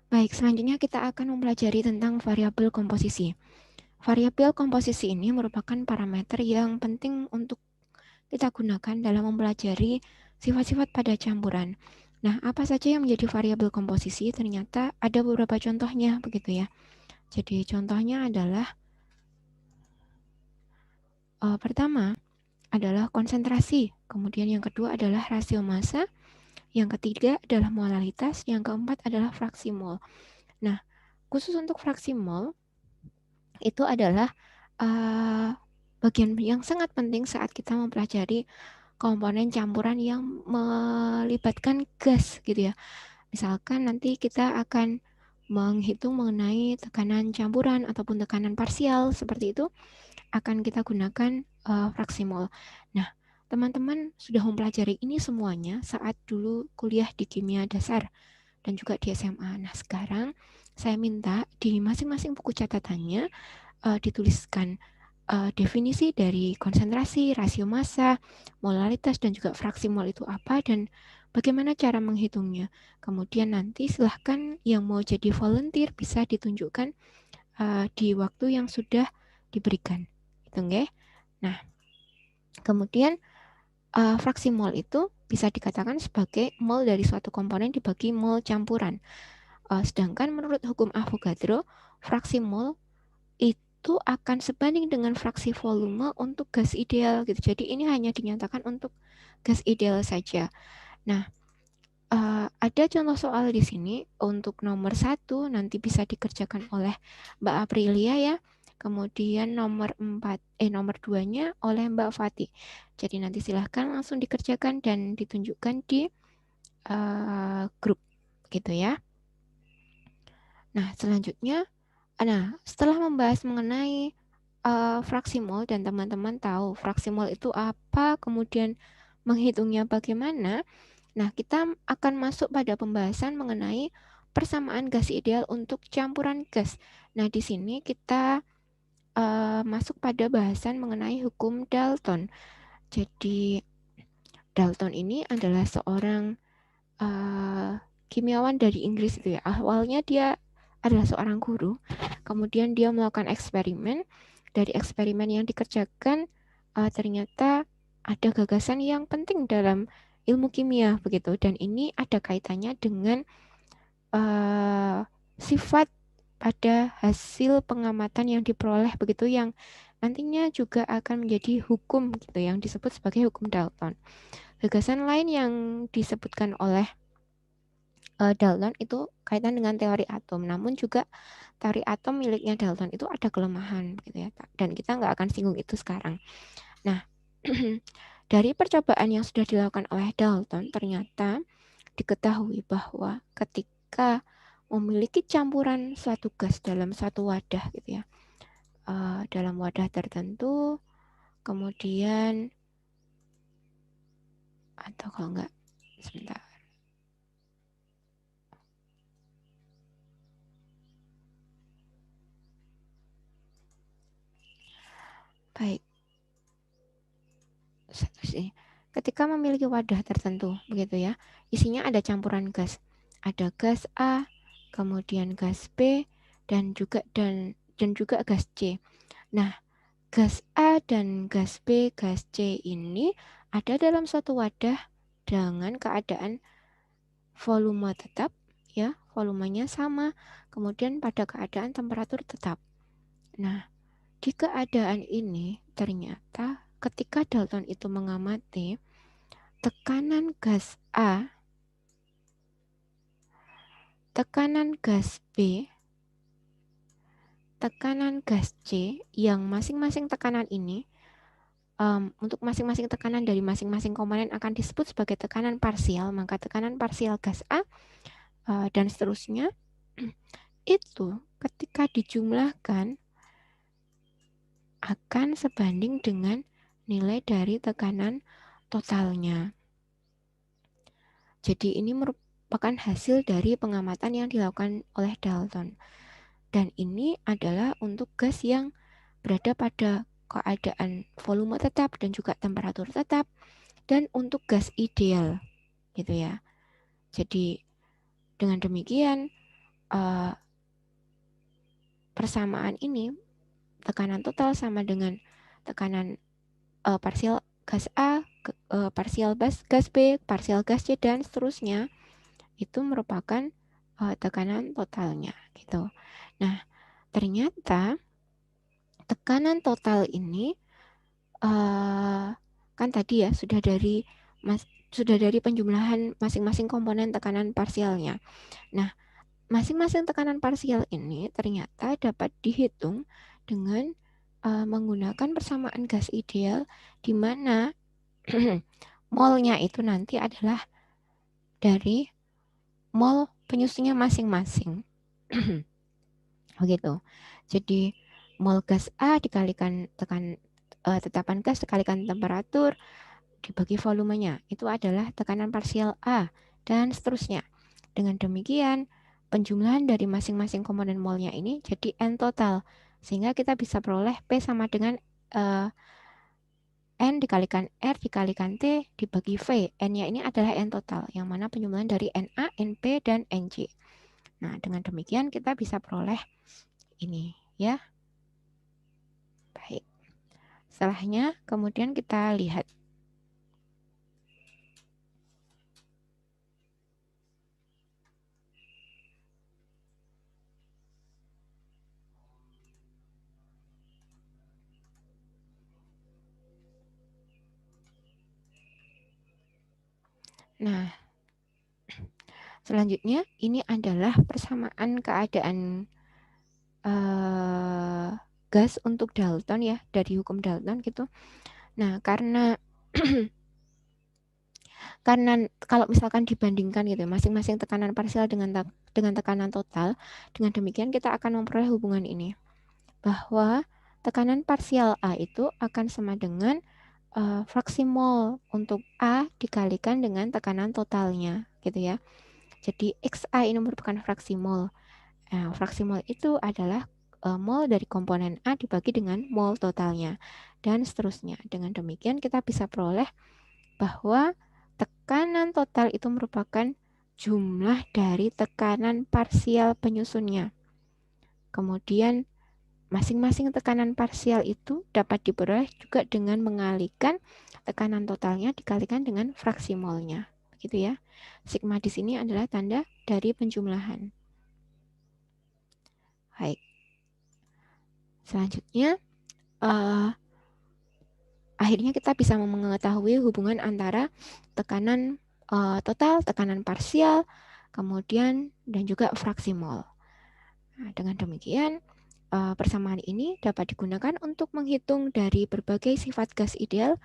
Baik, selanjutnya kita akan mempelajari tentang variabel komposisi. Variabel komposisi ini merupakan parameter yang penting untuk kita gunakan dalam mempelajari sifat-sifat pada campuran. Nah, apa saja yang menjadi variabel komposisi? Ternyata ada beberapa contohnya, begitu ya. Jadi, contohnya adalah pertama adalah konsentrasi, kemudian yang kedua adalah rasio massa, yang ketiga adalah molalitas, yang keempat adalah fraksi mol. Nah, khusus untuk fraksi mol, itu adalah bagian yang sangat penting saat kita mempelajari komponen campuran yang melibatkan gas gitu ya. Misalkan nanti kita akan menghitung mengenai tekanan campuran ataupun tekanan parsial seperti itu, akan kita gunakan fraksi mol. Nah, teman-teman sudah mempelajari ini semuanya saat dulu kuliah di kimia dasar dan juga di SMA. Nah, sekarang saya minta di masing-masing buku catatannya dituliskan definisi dari konsentrasi, rasio massa, molalitas, dan juga fraksi mol itu apa dan bagaimana cara menghitungnya. Kemudian nanti silahkan yang mau jadi volunteer bisa ditunjukkan di waktu yang sudah diberikan. Gitu, nggih? Nah, kemudian fraksi mol itu bisa dikatakan sebagai mol dari suatu komponen dibagi mol campuran. Sedangkan menurut hukum Avogadro, fraksi mol itu akan sebanding dengan fraksi volume untuk gas ideal gitu. Jadi ini hanya dinyatakan untuk gas ideal saja. Nah, ada contoh soal di sini untuk nomor 1 nanti bisa dikerjakan oleh Mbak Aprilia ya. Kemudian nomor 2-nya oleh Mbak Fatih. Jadi nanti silahkan langsung dikerjakan dan ditunjukkan di grup gitu ya. Nah, selanjutnya setelah membahas mengenai fraksi mol dan teman-teman tahu fraksi mol itu apa, kemudian menghitungnya bagaimana. Nah, kita akan masuk pada pembahasan mengenai persamaan gas ideal untuk campuran gas. Nah, di sini kita masuk pada bahasan mengenai hukum Dalton. Jadi, Dalton ini adalah seorang kimiawan dari Inggris itu ya. Awalnya dia adalah seorang guru, kemudian dia melakukan eksperimen. Dari eksperimen yang dikerjakan ternyata ada gagasan yang penting dalam ilmu kimia begitu, dan ini ada kaitannya dengan sifat pada hasil pengamatan yang diperoleh begitu, yang nantinya juga akan menjadi hukum gitu yang disebut sebagai hukum Dalton. Gagasan lain yang disebutkan oleh Dalton itu kaitan dengan teori atom, namun juga teori atom miliknya Dalton itu ada kelemahan gitu ya, dan kita nggak akan singgung itu sekarang. Nah, dari percobaan yang sudah dilakukan oleh Dalton, ternyata diketahui bahwa ketika memiliki campuran suatu gas dalam satu wadah gitu ya, dalam wadah tertentu, kemudian atau kalau enggak, sebentar. Baik. Ketika memiliki wadah tertentu begitu ya, isinya ada campuran gas. Ada gas A, kemudian gas B dan juga gas C. Nah, gas A dan gas B, gas C ini ada dalam suatu wadah dengan keadaan volume tetap ya, volumenya sama, kemudian pada keadaan temperatur tetap. Nah, di keadaan ini ternyata ketika Dalton itu mengamati tekanan gas A, tekanan gas B, tekanan gas C, yang masing-masing tekanan ini untuk masing-masing tekanan dari masing-masing komponen akan disebut sebagai tekanan parsial. Maka tekanan parsial gas A dan seterusnya itu ketika dijumlahkan akan sebanding dengan nilai dari tekanan totalnya. Jadi ini merupakan hasil dari pengamatan yang dilakukan oleh Dalton. Dan ini adalah untuk gas yang berada pada keadaan volume tetap dan juga temperatur tetap, dan untuk gas ideal gitu ya. Jadi dengan demikian persamaan ini, tekanan total sama dengan tekanan parsial gas A, parsial gas B, parsial gas C, dan seterusnya, itu merupakan tekanan totalnya gitu. Nah, ternyata tekanan total ini kan tadi ya sudah dari penjumlahan masing-masing komponen tekanan parsialnya. Nah, masing-masing tekanan parsial ini ternyata dapat dihitung dengan menggunakan persamaan gas ideal, di mana molnya itu nanti adalah dari mol penyusunnya masing-masing. Begitu. Jadi mol gas A dikalikan tetapan gas dikalikan temperatur dibagi volumenya, itu adalah tekanan parsial A, dan seterusnya. Dengan demikian, penjumlahan dari masing-masing komponen molnya ini jadi N total, sehingga kita bisa peroleh P sama dengan N dikalikan R dikalikan T dibagi V. N-nya ini adalah N total, yang mana penjumlahan dari Na, Np, dan Nc. Nah, dengan demikian kita bisa peroleh ini, ya. Baik. Setelahnya, kemudian kita lihat. Nah, selanjutnya ini adalah persamaan keadaan gas untuk Dalton ya, dari hukum Dalton gitu. Nah, karena kalau misalkan dibandingkan gitu, masing-masing tekanan parsial dengan tekanan total, dengan demikian kita akan memperoleh hubungan ini, bahwa tekanan parsial A itu akan sama dengan fraksi mol untuk A dikalikan dengan tekanan totalnya, gitu ya. Jadi XA ini merupakan fraksi mol. Nah, fraksi mol itu adalah mol dari komponen A dibagi dengan mol totalnya, dan seterusnya. Dengan demikian kita bisa peroleh bahwa tekanan total itu merupakan jumlah dari tekanan parsial penyusunnya. Kemudian masing-masing tekanan parsial itu dapat diperoleh juga dengan mengalihkan tekanan totalnya dikalikan dengan fraksi molnya. Begitu ya. Sigma di sini adalah tanda dari penjumlahan. Baik. Selanjutnya, akhirnya kita bisa mengetahui hubungan antara tekanan total, tekanan parsial, kemudian dan juga fraksi mol. Nah, dengan demikian, persamaan ini dapat digunakan untuk menghitung dari berbagai sifat gas ideal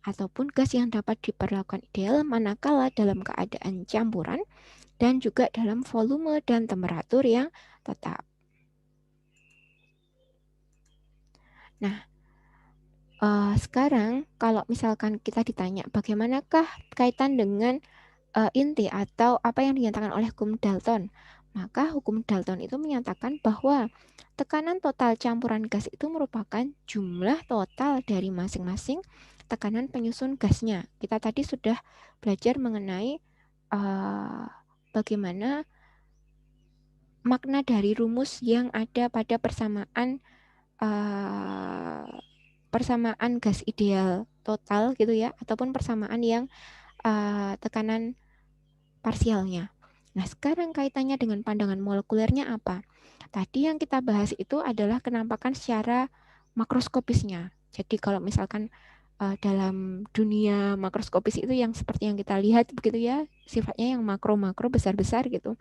ataupun gas yang dapat diperlakukan ideal manakala dalam keadaan campuran dan juga dalam volume dan temperatur yang tetap. Nah, sekarang kalau misalkan kita ditanya bagaimanakah kaitan dengan inti atau apa yang dinyatakan oleh hukum Dalton, maka hukum Dalton itu menyatakan bahwa tekanan total campuran gas itu merupakan jumlah total dari masing-masing tekanan penyusun gasnya. Kita tadi sudah belajar mengenai bagaimana makna dari rumus yang ada pada persamaan gas ideal total gitu ya, ataupun persamaan yang tekanan parsialnya. Nah, sekarang kaitannya dengan pandangan molekulernya apa? Tadi yang kita bahas itu adalah kenampakan secara makroskopisnya. Jadi kalau misalkan dalam dunia makroskopis itu yang seperti yang kita lihat begitu ya, sifatnya yang makro-makro besar-besar gitu.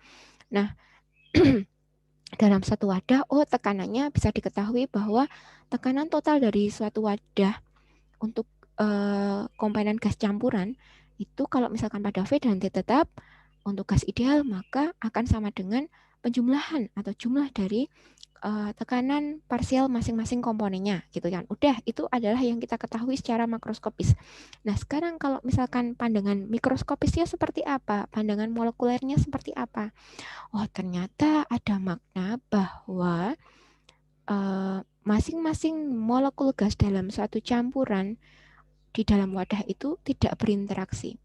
Nah, dalam satu wadah, tekanannya bisa diketahui bahwa tekanan total dari suatu wadah untuk komponen gas campuran itu kalau misalkan pada V dan T tetap untuk gas ideal maka akan sama dengan penjumlahan atau jumlah dari tekanan parsial masing-masing komponennya gitu kan. Udah, itu adalah yang kita ketahui secara makroskopis. Nah, sekarang kalau misalkan pandangan mikroskopisnya seperti apa? Pandangan molekulernya seperti apa? Oh, ternyata ada makna bahwa masing-masing molekul gas dalam suatu campuran di dalam wadah itu tidak berinteraksi.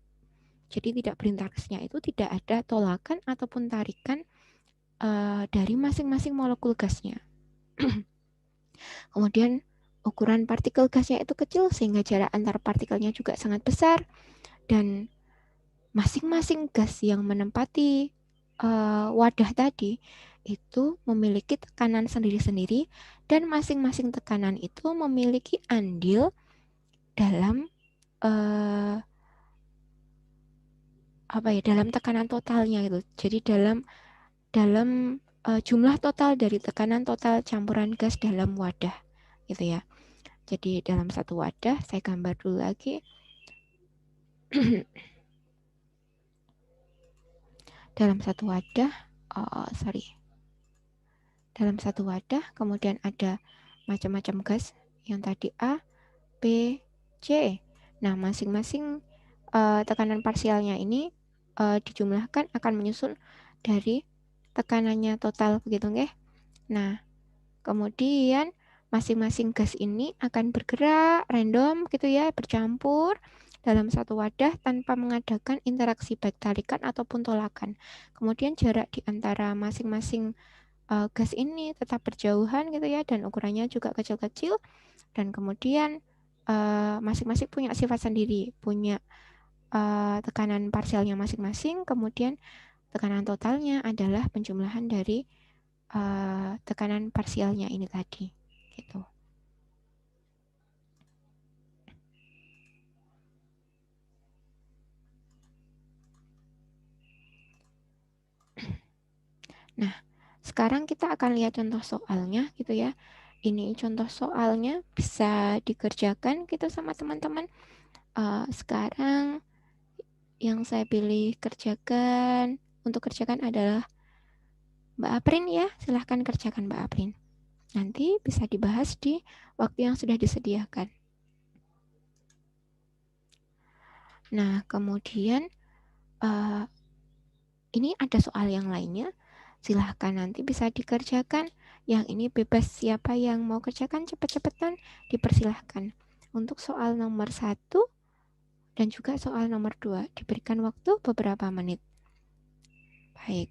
Jadi tidak berinteraksinya itu tidak ada tolakan ataupun tarikan dari masing-masing molekul gasnya. Kemudian ukuran partikel gasnya itu kecil sehingga jarak antar partikelnya juga sangat besar, dan masing-masing gas yang menempati wadah tadi itu memiliki tekanan sendiri-sendiri, dan masing-masing tekanan itu memiliki andil dalam dalam tekanan totalnya itu. Jadi dalam jumlah total dari tekanan total campuran gas dalam wadah gitu ya. Jadi dalam satu wadah, saya gambar dulu lagi. Dalam satu wadah, dalam satu wadah kemudian ada macam-macam gas yang tadi A, B, C. Nah, masing-masing tekanan parsialnya ini dijumlahkan akan menyusun dari tekanannya total, begitu nggih? Nah, kemudian masing-masing gas ini akan bergerak random gitu ya, bercampur dalam satu wadah tanpa mengadakan interaksi baik tarikan ataupun tolakan. Kemudian jarak di antara masing-masing gas ini tetap berjauhan gitu ya, dan ukurannya juga kecil-kecil, dan kemudian masing-masing punya sifat sendiri, punya tekanan parsialnya masing-masing, kemudian tekanan totalnya adalah penjumlahan dari tekanan parsialnya ini tadi gitu. Nah, sekarang kita akan lihat contoh soalnya gitu ya. Ini contoh soalnya bisa dikerjakan gitu sama teman-teman. Sekarang yang saya pilih kerjakan, untuk kerjakan adalah Mbak Aprin ya. Silahkan kerjakan Mbak Aprin. Nanti bisa dibahas di waktu yang sudah disediakan. Nah, kemudian ini ada soal yang lainnya. Silahkan nanti bisa dikerjakan. Yang ini bebas, siapa yang mau kerjakan cepet-cepetan dipersilahkan. Untuk soal nomor 1 dan juga soal nomor 2 diberikan waktu beberapa menit. Baik.